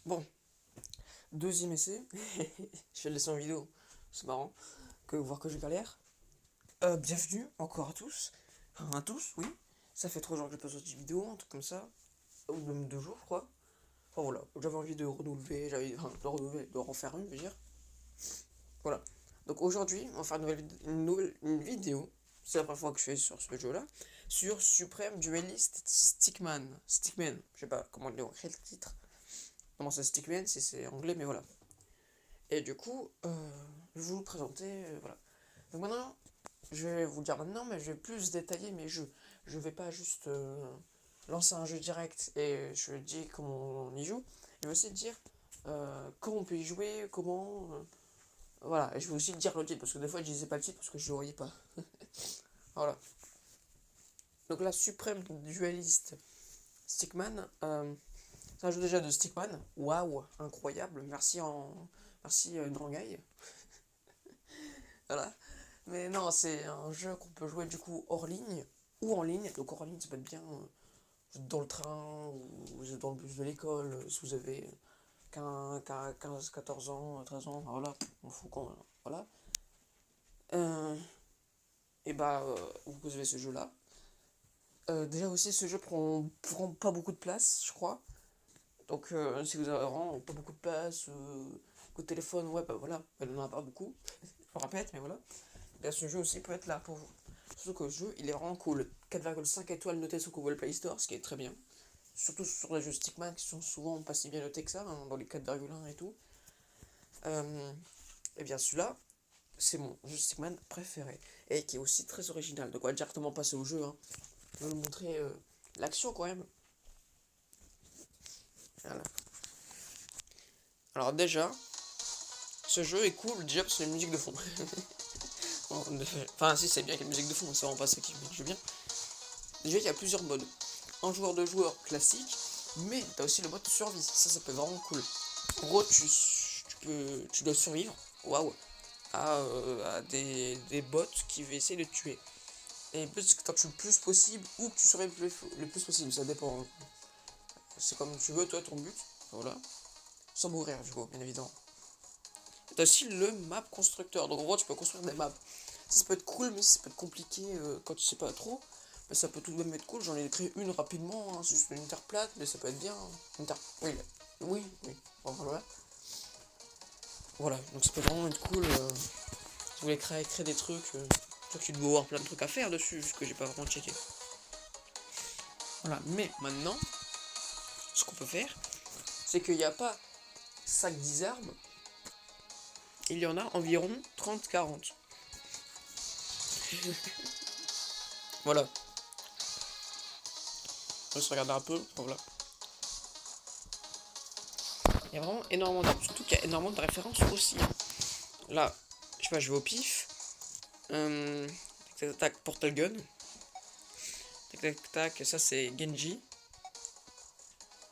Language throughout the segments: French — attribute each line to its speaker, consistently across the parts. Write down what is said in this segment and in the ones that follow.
Speaker 1: Bon, deuxième essai. Je vais le laisser en vidéo. C'est marrant que voir que je galère. Bienvenue encore à tous. Enfin, à tous, oui. Ça fait 3 jours que j'ai pas sorti de vidéo, un truc comme ça. Ou même 2 jours, je crois. Enfin voilà, j'avais envie de renouveler, de refaire une, je veux dire. Voilà. Donc aujourd'hui, on va faire une vidéo. C'est la première fois que je fais sur ce jeu-là. Sur Supreme Duelist Stickman. Stickman. Je sais pas comment écrire le titre. Comment ça Stickman, si c'est anglais, mais voilà. Et du coup, je vais vous présenter, voilà. Donc maintenant, je vais vous le dire maintenant, mais je vais plus détailler mes jeux. Je vais pas juste lancer un jeu direct et je dis comment on y joue. Je vais aussi dire comment on peut y jouer, comment... voilà, et je vais aussi dire le titre, parce que des fois je disais pas le titre parce que je le voyais pas. Voilà. Donc là, Supreme Duelist Stickman, c'est un jeu déjà de Stickman. Waouh, incroyable, merci Drangai. Voilà. Mais non, c'est un jeu qu'on peut jouer du coup hors ligne ou en ligne. Donc hors ligne, ça peut être bien vous êtes dans le train ou vous êtes dans le bus de l'école, si vous avez 15, 14 ans, 13 ans, voilà, on fout quand, voilà. Et bah, vous avez ce jeu-là. Déjà aussi, ce jeu prend pas beaucoup de place, je crois. Donc si vous avez vraiment pas beaucoup de place, au téléphone, ouais, bah voilà, elle n'en a pas beaucoup. Je me répète, mais voilà. Là, ce jeu aussi peut être là pour vous. Surtout que le jeu, il est vraiment cool. 4,5 étoiles notées sur Google Play Store, ce qui est très bien. Surtout sur les jeux Stickman qui sont souvent pas si bien notés que ça, hein, dans les 4,1 et tout. Et bien celui-là, c'est mon jeu Stickman préféré. Et qui est aussi très original. Donc on va directement passer au jeu. Hein. Je vais vous montrer l'action quand même. Voilà. Alors déjà, ce jeu est cool déjà parce que c'est une musique de fond. Enfin si c'est bien qu'il y ait une musique de fond, c'est vraiment pas ça qui me joue bien. Déjà il y a plusieurs modes. Un joueur de joueur classique, mais t'as aussi le mode survie. Ça peut être vraiment cool. En gros, tu dois survivre, waouh, à des bots qui vont essayer de te tuer. Et plus que tu tues le plus possible ou que tu survives le plus possible, ça dépend. C'est comme tu veux, toi, ton but, voilà. Sans mourir, du coup, bien évidemment. T'as aussi le map constructeur, donc en gros, tu peux construire des maps. Ça peut être cool, mais ça peut être compliqué quand tu sais pas trop. Mais ça peut tout de même être cool. J'en ai créé une rapidement, hein, c'est juste une terre plate, mais ça peut être bien. Une terre. Oui, oui, oui. Bon, voilà. Voilà, donc ça peut vraiment être cool. Si vous voulez créer des trucs, sûr que tu dois avoir plein de trucs à faire dessus, ce que j'ai pas vraiment checké. Voilà, mais maintenant, ce qu'on peut faire, c'est qu'il n'y a pas 5-10 armes, il y en a environ 30-40. Voilà. On va se regarder un peu. Voilà. Il y a vraiment énormément d'armes. Surtout qu'il y a énormément de références aussi. Là, je sais pas, je vais au pif. Tac, tac, Portal Gun. Tac, tac, tac, ça c'est Genji.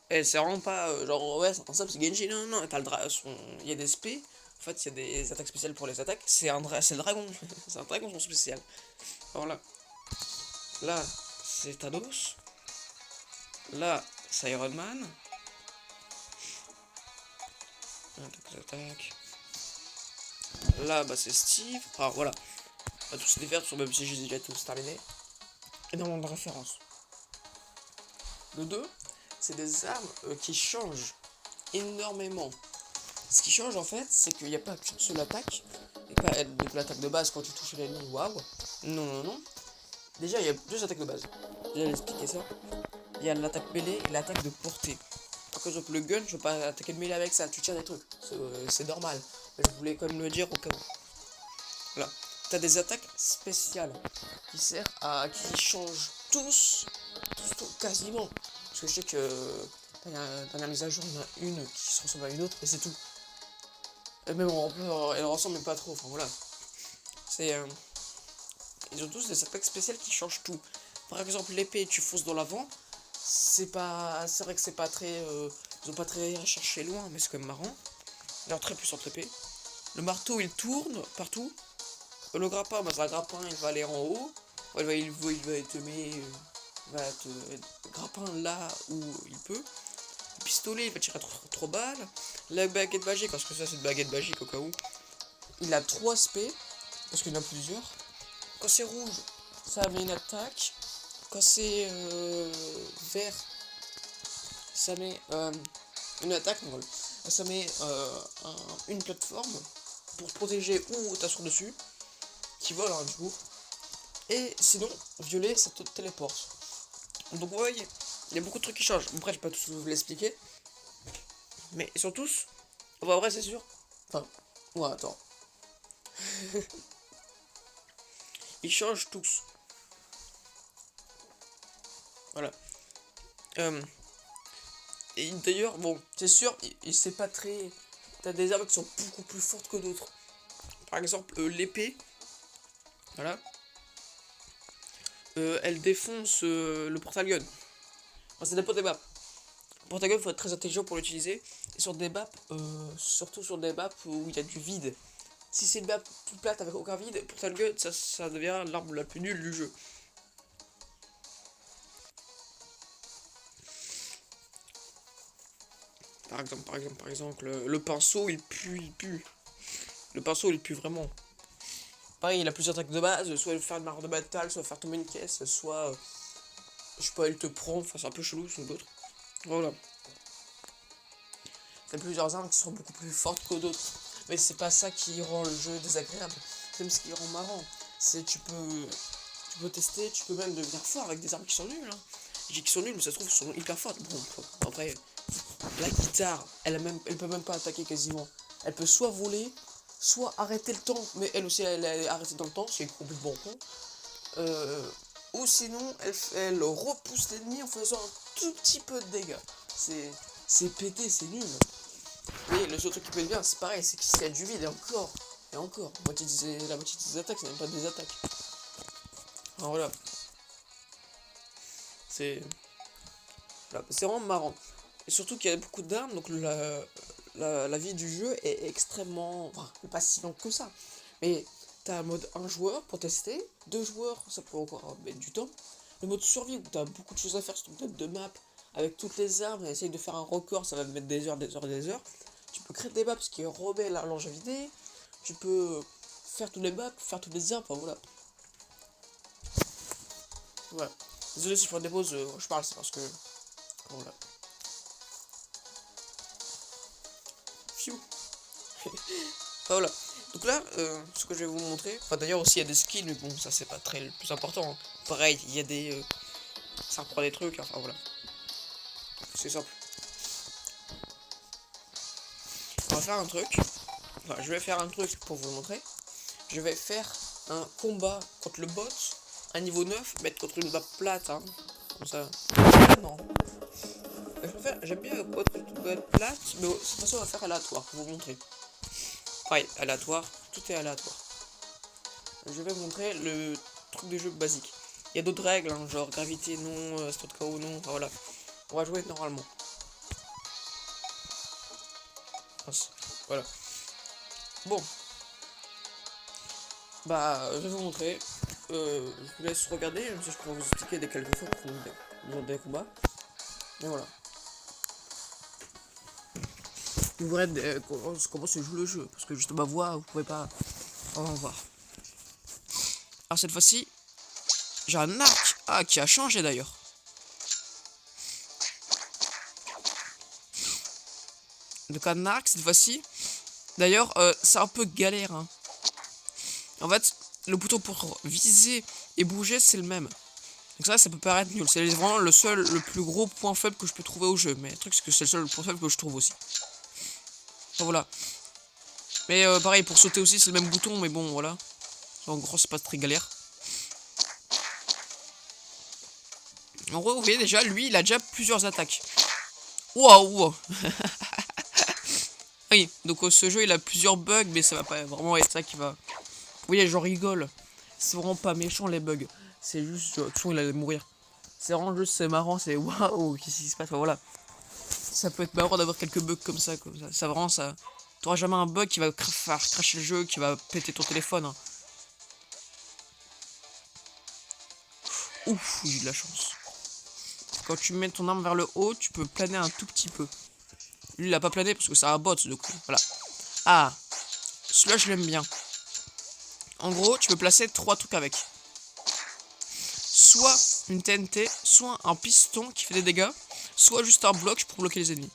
Speaker 1: Et c'est vraiment pas genre, ouais, c'est ça, c'est Genji. Non, non, t'as il y a des spé. En fait, il y a des attaques spéciales pour les attaques. C'est le dragon. C'est un dragon spécial. Alors là, c'est Thanos. Là, c'est Iron Man. Tac, tac, tac. Là, bah, c'est Steve. Alors voilà. On va tous les faire, même si j'ai déjà tous terminé. Énormément de références. Le 2, c'est des armes qui changent énormément. Ce qui change en fait, c'est qu'il n'y a pas qu'une seule attaque. Et pas donc l'attaque de base quand tu touches l'ennemi, waouh. Non, non, non. Déjà, il y a deux attaques de base. Je vais expliquer ça. Il y a l'attaque mêlée et l'attaque de portée. Par exemple, le gun, je veux pas attaquer de mêlée avec ça, tu tires des trucs. C'est normal. Mais je voulais quand même le dire au cas où. Voilà. T'as des attaques spéciales qui changent quasiment. Parce que je sais que dans la mise à jour, il y en a une qui se ressemble à une autre, et c'est tout. Et même elle ressemble mais pas trop, enfin voilà. C'est. Ils ont tous des attaques spéciales qui changent tout. Par exemple, l'épée, tu fonces dans l'avant. C'est vrai que c'est pas très. Ils ont pas très à chercher loin, mais c'est quand même marrant. L'air très puissante l'épée. Le marteau, il tourne partout. Le grappin, bah, c'est un grappin, il va aller en haut. Il va te mettre grappin là où il peut. Et pistolet, il va tirer 3 balles. La baguette magique, parce que ça c'est une baguette magique au cas où. Il a 3 SP, parce qu'il y en a plusieurs. Quand c'est rouge, ça met une attaque. Quand c'est vert, ça met une attaque. Donc, ça met une plateforme pour se protéger ou t'asseoir dessus. Qui vole du coup. Et sinon, violet, ça te téléporte. Donc vous voyez, il y a beaucoup de trucs qui changent. Après, je vais pas tous vous l'expliquer. Mais ils sont tous. Enfin, en vrai, c'est sûr. Enfin, ouais, attends. Ils changent tous. Voilà. Et d'ailleurs, bon, c'est sûr, c'est pas très. T'as des armes qui sont beaucoup plus fortes que d'autres. Par exemple, l'épée. Voilà. Elle défonce le portal gun. Enfin, ça dépend des maps. Le portal gun, faut être très intelligent pour l'utiliser. Et sur des maps, surtout sur des maps où il y a du vide. Si c'est une map toute plate avec aucun vide, portal gun, ça devient l'arme la plus nulle du jeu. Par exemple, le pinceau, il pue. Le pinceau, il pue vraiment. Pareil, il a plusieurs attaques de base, soit il faire une barre de métal, soit faire tomber une caisse, soit, je sais pas, il te prend, enfin c'est un peu chelou, c'est d'autres. Voilà. T'as plusieurs armes qui sont beaucoup plus fortes que d'autres. Mais c'est pas ça qui rend le jeu désagréable, c'est même ce qui rend marrant. C'est tu peux tester, tu peux même devenir fort avec des armes qui sont nulles. Hein. Je dis qu'ils sont nulles, mais ça se trouve, sont hyper fortes. Bon, après, la guitare, elle peut même pas attaquer quasiment. Elle peut soit voler, soit arrêter le temps, mais elle aussi elle est arrêtée dans le temps, c'est complètement con. Ou sinon elle repousse l'ennemi en faisant un tout petit peu de dégâts. C'est pété, c'est nul. Et le seul truc qui peut être bien, c'est pareil, c'est qu'il y a du vide et encore. La moitié des attaques, c'est même pas des attaques. Alors voilà. C'est vraiment marrant. Et surtout qu'il y a beaucoup d'armes, donc la vie du jeu est extrêmement. Enfin, pas si longue que ça. Mais t'as un mode 1 joueur pour tester, 2 joueurs, ça peut encore mettre du temps. Le mode survie où t'as beaucoup de choses à faire sur ton tête de map, avec toutes les armes, et essaye de faire un record, ça va te mettre des heures, des heures, des heures. Tu peux créer des maps, ce qui remet la longévité. Tu peux faire tous les maps, faire toutes les armes, enfin voilà. Voilà. Désolé si je prends des pauses, je parle, c'est parce que. Voilà. Fiu. Voilà. Donc là, ce que je vais vous montrer. Enfin, d'ailleurs, aussi, il y a des skins, mais bon, ça, c'est pas très le plus important. Hein. Pareil, il y a des. Ça reprend des trucs, enfin voilà. C'est simple. On va faire un truc. Enfin, je vais faire un truc pour vous le montrer. Je vais faire un combat contre le bot à niveau 9, mettre contre une map plate, hein. Comme ça. Ah non. J'aime bien contre une map plate, mais de toute façon, on va faire aléatoire pour vous montrer. Pareil, aléatoire, tout est aléatoire. Je vais vous montrer le truc de jeu basique. Il y a d'autres règles, hein, genre gravité non, stop KO non, enfin voilà. On va jouer normalement. Voilà. Bon. Bah, je vais vous montrer. Je vous laisse regarder, même si je pourrais vous expliquer des quelques fois pour nous des combats. Et voilà. Vous verrez comment se joue le jeu, parce que juste ma voix, vous pouvez pas en voir. Alors cette fois-ci, j'ai un arc qui a changé d'ailleurs. Donc un arc cette fois-ci. D'ailleurs, c'est un peu galère. Hein. En fait, le bouton pour viser et bouger, c'est le même. Donc ça peut paraître nul. C'est vraiment le plus gros point faible que je peux trouver au jeu. Mais le truc, c'est que c'est le seul point faible que je trouve aussi. Enfin, voilà. Mais pareil, pour sauter aussi, c'est le même bouton. Mais bon, voilà. En gros, c'est pas très galère. En gros, vous voyez déjà, lui, il a déjà plusieurs attaques. Waouh. Oui, donc ce jeu, il a plusieurs bugs, mais ça va pas vraiment être ça qui va... Vous voyez, j'en rigole. C'est vraiment pas méchant, les bugs. C'est juste... de toute façon, il allait mourir. C'est vraiment juste, c'est marrant, c'est waouh, qu'est-ce qui se passe, enfin, voilà. Ça peut être marrant d'avoir quelques bugs comme ça, quoi. Ça vraiment, ça... T'auras jamais un bug qui va faire cracher le jeu, qui va péter ton téléphone. Hein. Ouf, j'ai eu de la chance. Quand tu mets ton arme vers le haut, tu peux planer un tout petit peu. Lui, il a pas plané parce que c'est un bot, donc voilà. Ah, celui-là, je l'aime bien. En gros, tu peux placer 3 trucs avec. Soit une TNT, soit un piston qui fait des dégâts, soit juste un bloc pour bloquer les ennemis.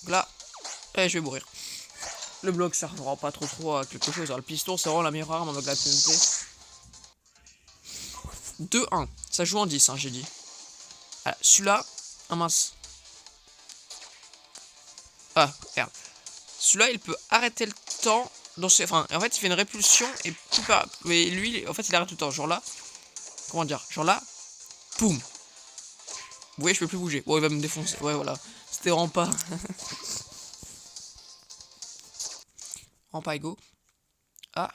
Speaker 1: Donc là, je vais mourir. Le bloc ça rend pas trop à quelque chose. Alors, le piston c'est vraiment la meilleure arme avec la TNT. 2-1. Ça joue en 10, hein, j'ai dit. Ah, celui-là. Ah mince. Ah, merde. Celui-là, il peut arrêter le temps. Enfin, en fait, il fait une répulsion et plus par... Mais lui, en fait, il arrête tout le temps. Genre là. Comment dire? Genre là. Boum. Vous voyez, je peux plus bouger. Bon, il va me défoncer. Ouais, voilà. C'était vraiment pas. Vraiment pas égaux. Ah.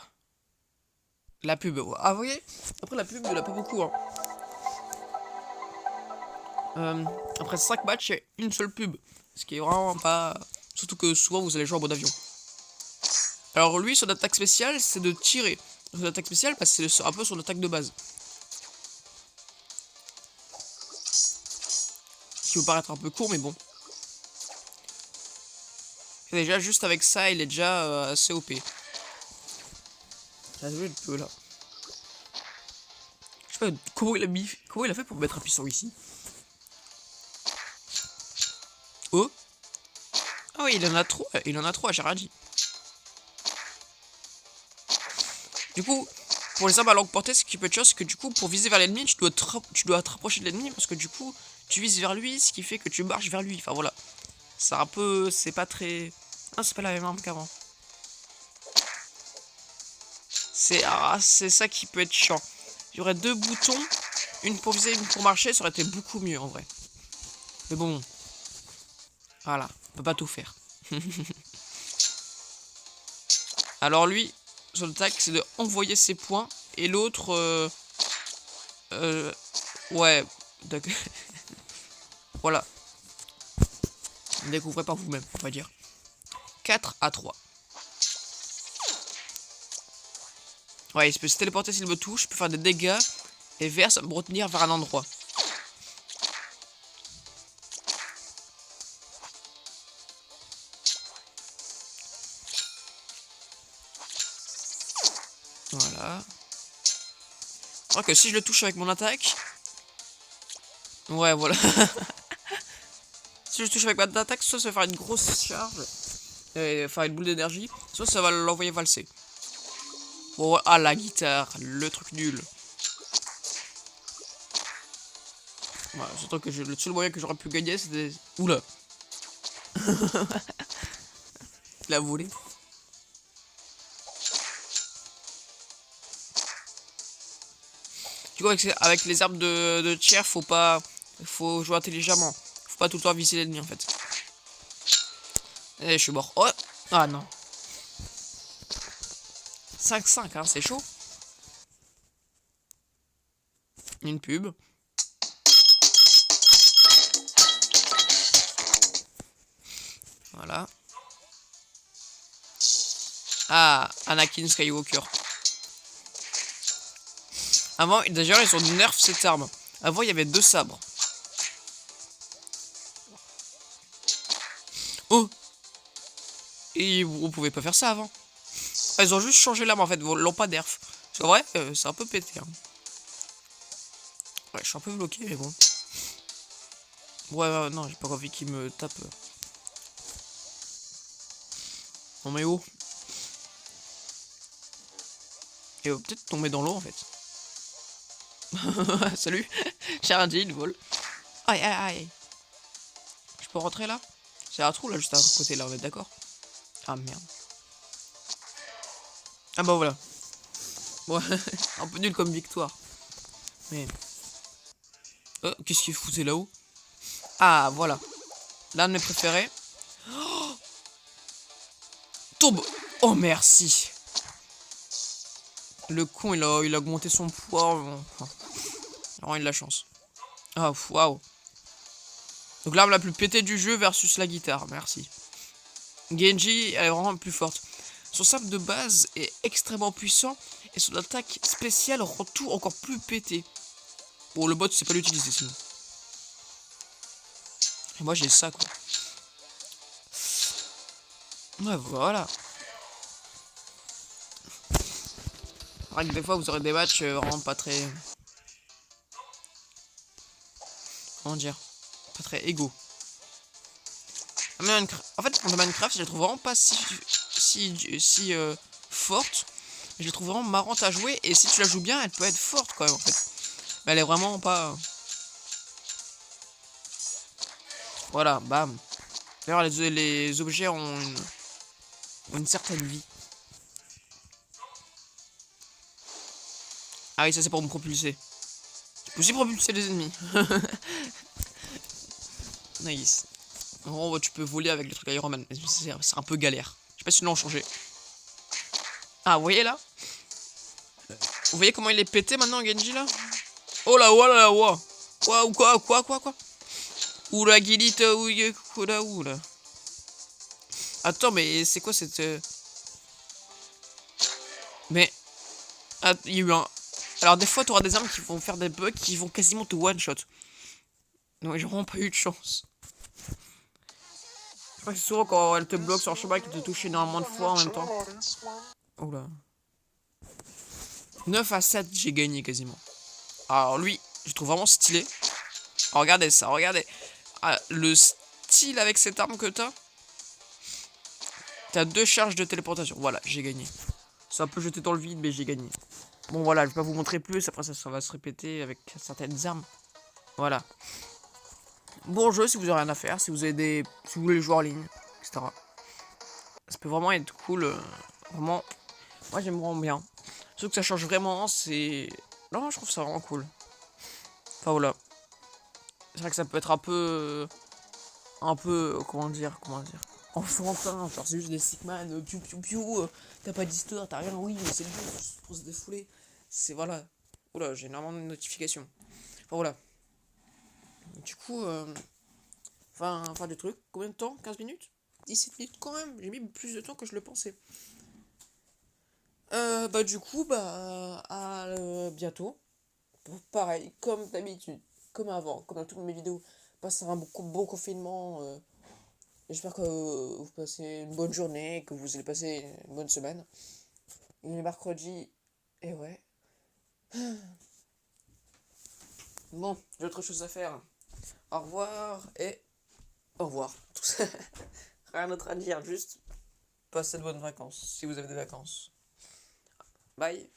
Speaker 1: La pub. Ah, vous voyez? Après, la pub, il a pas beaucoup, hein. Après 5 matchs, il y a une seule pub. Ce qui est vraiment pas... Surtout que souvent, vous allez jouer en mode avion. Alors lui, son attaque spéciale, c'est de tirer. Son attaque spéciale, parce que c'est un peu son attaque de base. Qui peut paraître un peu court, mais bon. Et déjà, juste avec ça, il est déjà assez OP. Ça joue un peu là. Je sais pas comment il a mis... Comment il a fait pour mettre un piston ici. Oh. Ah oui, il en a trop. Il en a trop, j'ai rien dit. Du coup, pour les armes à longue portée, ce qui peut être chiant, c'est que du coup, pour viser vers l'ennemi, tu dois te rapprocher de l'ennemi parce que du coup, tu vises vers lui, ce qui fait que tu marches vers lui. Enfin voilà. C'est un peu... C'est pas très... Ah, c'est pas la même arme qu'avant. C'est ça qui peut être chiant. Il y aurait 2 boutons, une pour viser, une pour marcher, ça aurait été beaucoup mieux en vrai. Mais bon. Voilà, on peut pas tout faire. Alors lui, son attaque, c'est de envoyer ses points. Et l'autre... ouais, d'accord. Voilà. Découvrez par vous-même, on va dire. 4-3. Ouais, il peut se téléporter s'il me touche, il peut faire des dégâts. Et vert, ça va me retenir vers un endroit. Voilà. Je crois que si je le touche avec mon attaque... Ouais, voilà. Si je le touche avec mon attaque, soit ça va faire une grosse charge. Enfin, une boule d'énergie. Soit ça va l'envoyer valser. Bon, ah, la guitare. Le truc nul. Voilà, surtout que le seul moyen que j'aurais pu gagner, c'était... Oula. Il a volé. Du coup, avec les armes de tir, faut pas... Faut jouer intelligemment. Faut pas tout le temps viser l'ennemi, en fait. Et je suis mort. Oh. Ah non. 5-5, hein, c'est chaud. Une pub. Voilà. Ah, Anakin Skywalker. Avant, d'ailleurs, ils ont nerf cette arme. Avant, il y avait 2 sabres. Oh. Et on pouvait pas faire ça avant. Ah, ils ont juste changé l'arme en fait, ils l'ont pas nerf. C'est vrai, c'est un peu pété. Hein. Ouais, je suis un peu bloqué, mais bon. Ouais, non, j'ai pas envie qu'il me tape. Non mais oh. Et peut-être tomber dans l'eau en fait. Salut. J'ai rien dit, il vole. Aïe aïe aïe. Je peux rentrer là? C'est un trou là juste à côté là, on est d'accord? Ah merde. Ah bah voilà. Ouais, un peu nul comme victoire. Mais... qu'est-ce qu'il foutait là-haut? Ah voilà. L'un de mes préférés. Oh, tombe. Oh merci. Le con il a augmenté son poids. Alors il a de la chance. Ah waouh. Donc l'arme la plus pétée du jeu versus la guitare. Merci. Genji elle est vraiment plus forte. Son sabre de base est extrêmement puissant et son attaque spéciale rend tout encore plus pété. Bon, le bot, c'est pas l'utiliser sinon. Et moi j'ai ça quoi. Ouais voilà. C'est vrai que des fois vous aurez des matchs vraiment pas très... Comment dire? Pas très égaux. En fait, pour Minecraft, je la trouve vraiment pas si forte. Je la trouve vraiment marrante à jouer. Et si tu la joues bien, elle peut être forte quand même en fait. Mais elle est vraiment pas... Voilà, bam. D'ailleurs, les objets ont une certaine vie. Ah oui, ça c'est pour me propulser. Je peux aussi propulser les ennemis. Nice. En gros, tu peux voler avec le truc Iron Man. C'est un peu galère. Je sais pas si ils l'ont changé. Ah, vous voyez là? Vous voyez comment il est pété maintenant, Genji là? Oh là, oh là, là, oh. Quoi? Oula, Gilita, oula. Attends, mais c'est quoi cette... Mais... Ah, il y a eu un... Alors des fois, tu auras des armes qui vont faire des bugs qui vont quasiment te one-shot. Non, j'ai vraiment pas eu de chance. Je crois que c'est souvent quand elle te bloque sur le chemin qui te touche énormément de fois en même temps. Oula. 9 à 7, j'ai gagné quasiment. Alors lui, je trouve vraiment stylé. Oh, regardez ça, regardez. Ah, le style avec cette arme que t'as. T'as 2 charges de téléportation. Voilà, j'ai gagné. C'est un peu jeté dans le vide, mais j'ai gagné. Bon voilà, je vais pas vous montrer plus. Après ça va se répéter avec certaines armes. Voilà. Bon jeu si vous avez rien à faire. Si vous avez des... Si vous voulez jouer en ligne, etc. Ça peut vraiment être cool. Vraiment. Moi j'aime vraiment bien. Sauf que ça change vraiment, c'est... Non, je trouve ça vraiment cool. Enfin voilà. C'est vrai que ça peut être un peu... comment dire enfantin, genre c'est juste des Stickman, t'as pas d'histoire, t'as rien, oui, mais c'est le jeu, juste pour se défouler. C'est voilà. Oula, j'ai énormément de notifications. Enfin voilà. Du coup, enfin du truc, combien de temps? 15 minutes? 17 minutes quand même, j'ai mis plus de temps que je le pensais. Bah du coup, bah à bientôt. Pareil, comme d'habitude, comme avant, comme dans toutes mes vidéos, passer un bon confinement. J'espère que vous passez une bonne journée, que vous allez passer une bonne semaine. Il est mercredi, et ouais. Bon, j'ai autre chose à faire. Au revoir et au revoir. Rien d'autre à dire, juste passez de bonnes vacances, si vous avez des vacances. Bye.